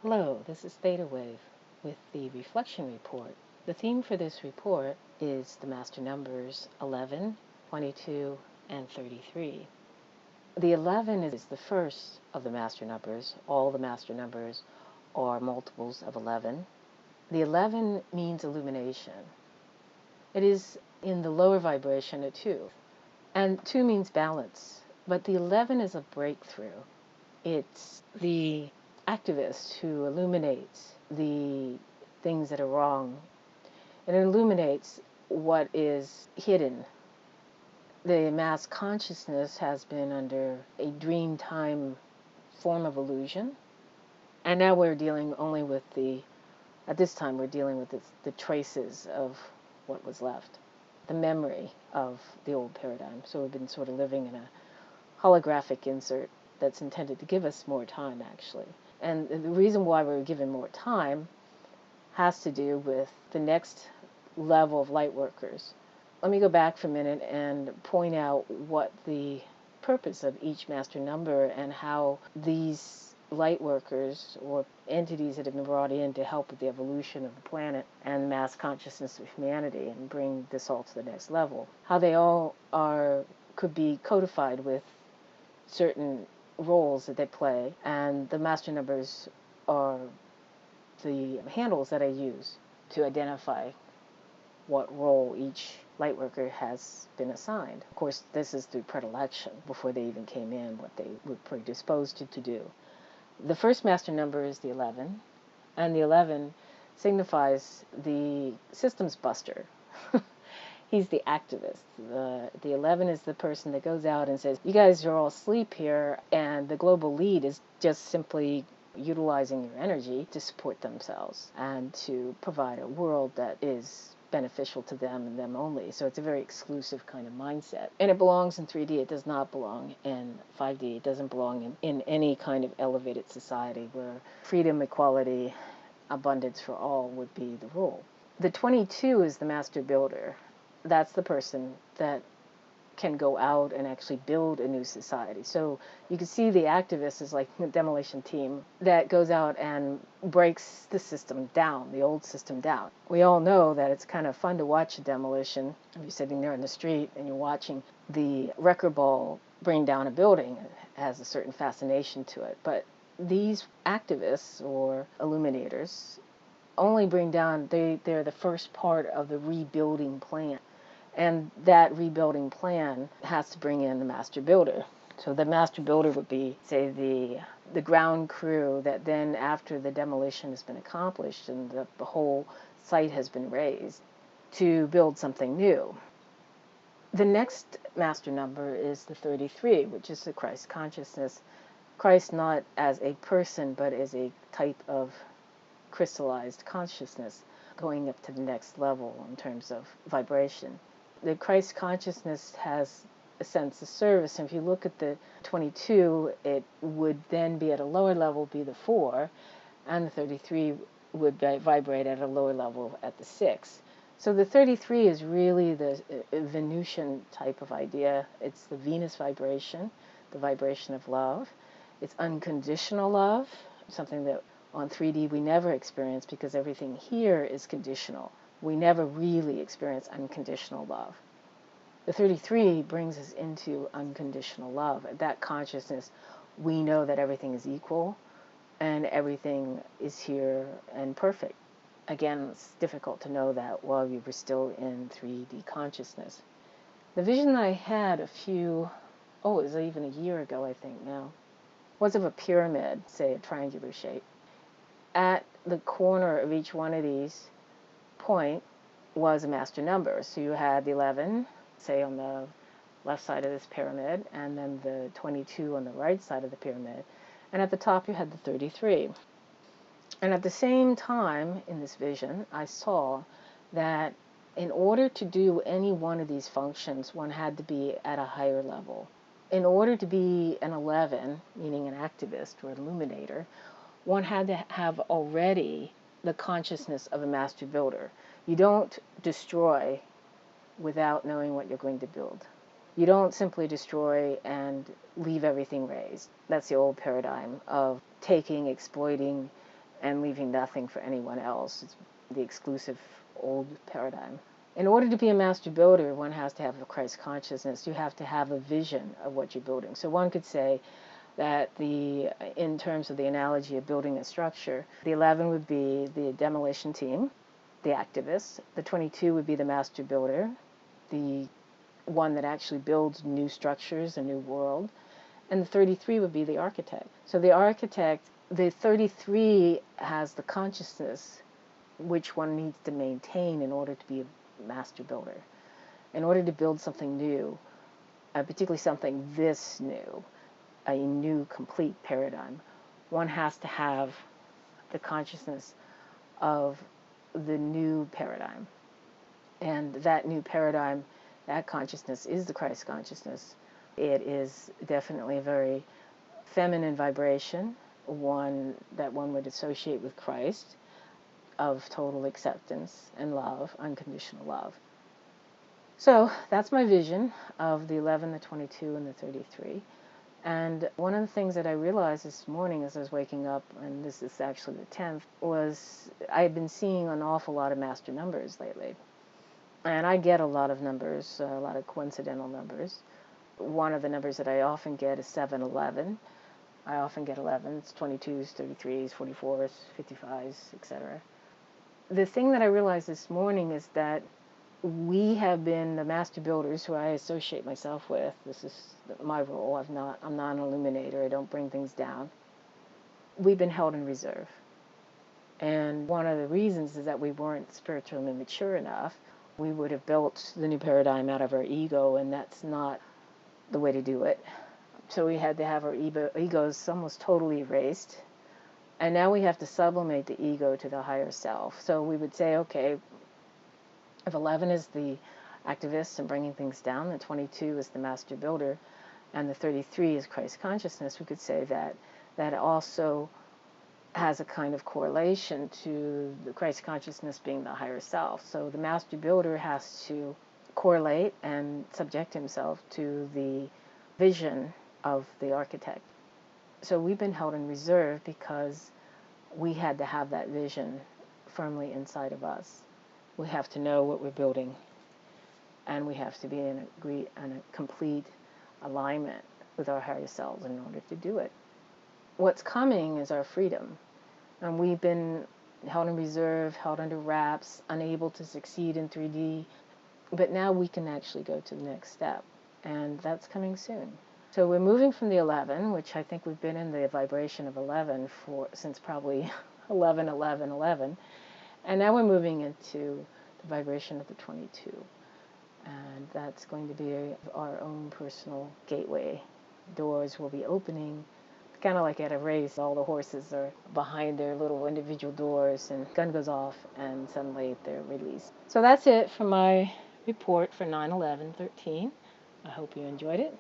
Hello, this is Theta Wave with the Reflection Report. The theme for this report is the master numbers 11, 22, and 33. The 11 is the first of the master numbers. All the master numbers are multiples of 11. The 11 means illumination. It is in the lower vibration a 2. And 2 means balance. But the 11 is a breakthrough. It's the activist who illuminates the things that are wrong. It illuminates what is hidden. The mass consciousness has been under a dream time form of illusion. And now we're dealing only with at this time we're dealing with the traces of what was left, the memory of the old paradigm. So we've been sort of living in a holographic insert that's intended to give us more time, actually. And the reason why we're given more time has to do with the next level of Lightworkers. Let me go back for a minute and point out what the purpose of each master number and how these Lightworkers, or entities that have been brought in to help with the evolution of the planet and mass consciousness of humanity and bring this all to the next level, how they all could be codified with certain roles that they play, and the master numbers are the handles that I use to identify what role each lightworker has been assigned. Of course, this is through predilection, before they even came in, what they were predisposed to do. The first master number is the 11, and the 11 signifies the systems buster. He's the activist. The 11 is the person that goes out and says, you guys are all asleep here, and the global lead is just simply utilizing your energy to support themselves and to provide a world that is beneficial to them and them only. So it's a very exclusive kind of mindset. And it belongs in 3D. It does not belong in 5D. It doesn't belong in any kind of elevated society where freedom, equality, abundance for all would be the rule. The 22 is the master builder. That's the person that can go out and actually build a new society. So you can see the activist is like a demolition team that goes out and breaks the system down, the old system down. We all know that it's kind of fun to watch a demolition. If you're sitting there in the street and you're watching the wrecking ball bring down a building, it has a certain fascination to it. But these activists or illuminators only bring down, they're the first part of the rebuilding plan. And that rebuilding plan has to bring in the master builder. So the master builder would be, say, the ground crew that then, after the demolition has been accomplished and the whole site has been razed, to build something new. The next master number is the 33, which is the Christ consciousness. Christ not as a person, but as a type of crystallized consciousness going up to the next level in terms of vibration. The Christ consciousness has a sense of service. And if you look at the 22, it would then be at a lower level, be the 4, and the 33 would vibrate at a lower level at the 6. So the 33 is really the Venusian type of idea. It's the Venus vibration, the vibration of love. It's unconditional love, something that on 3D we never experience because everything here is conditional. We never really experience unconditional love. The 33 brings us into unconditional love. At that consciousness, we know that everything is equal and everything is here and perfect. Again, it's difficult to know that while you were still in 3D consciousness. The vision that I had it was even a year ago, I think now, was of a pyramid, say a triangular shape. At the corner of each one of these point was a master number. So you had the 11, say, on the left side of this pyramid, and then the 22 on the right side of the pyramid. And at the top you had the 33. And at the same time in this vision, I saw that in order to do any one of these functions, one had to be at a higher level. In order to be an 11, meaning an activist or an illuminator, one had to have already the consciousness of a master builder. You don't destroy without knowing what you're going to build. You don't simply destroy and leave everything raised. That's the old paradigm of taking, exploiting, and leaving nothing for anyone else. It's the exclusive old paradigm. In order to be a master builder, one has to have a Christ consciousness. You have to have a vision of what you're building. So one could say that in terms of the analogy of building a structure, the 11 would be the demolition team, the activists. The 22 would be the master builder, the one that actually builds new structures, a new world. And the 33 would be the architect. So the architect, the 33 has the consciousness which one needs to maintain in order to be a master builder. In order to build something new, particularly something this new, a new complete paradigm, one has to have the consciousness of the new paradigm. And that new paradigm, that consciousness is the Christ consciousness. It is definitely a very feminine vibration, one that one would associate with Christ, of total acceptance and love, unconditional love. So that's my vision of the 11, the 22, and the 33. And one of the things that I realized this morning as I was waking up, and this is actually the 10th, was I had been seeing an awful lot of master numbers lately. And I get a lot of numbers, a lot of coincidental numbers. One of the numbers that I often get is 711. I often get 11s, 22s, 33s, 44s, 55s, etc. The thing that I realized this morning is that we have been the master builders who I associate myself with. This is my role. I'm not an illuminator. I don't bring things down. We've been held in reserve. And one of the reasons is that we weren't spiritually mature enough. We would have built the new paradigm out of our ego, and that's not the way to do it. So we had to have our egos almost totally erased. And now we have to sublimate the ego to the higher self. So we would say, okay, if 11 is the activist and bringing things down, the 22 is the master builder, and the 33 is Christ consciousness, we could say that that also has a kind of correlation to the Christ consciousness being the higher self. So the master builder has to correlate and subject himself to the vision of the architect. So we've been held in reserve because we had to have that vision firmly inside of us. We have to know what we're building, and we have to be in a complete alignment with our higher selves in order to do it. What's coming is our freedom, and we've been held in reserve, held under wraps, unable to succeed in 3D, but now we can actually go to the next step, and that's coming soon. So we're moving from the 11, which I think we've been in the vibration of 11 since probably 11, 11, 11. And now we're moving into the vibration of the 22. And that's going to be our own personal gateway. Doors will be opening. Kind of like at a race, all the horses are behind their little individual doors, and gun goes off, and suddenly they're released. So that's it for my report for 9/11/13. I hope you enjoyed it.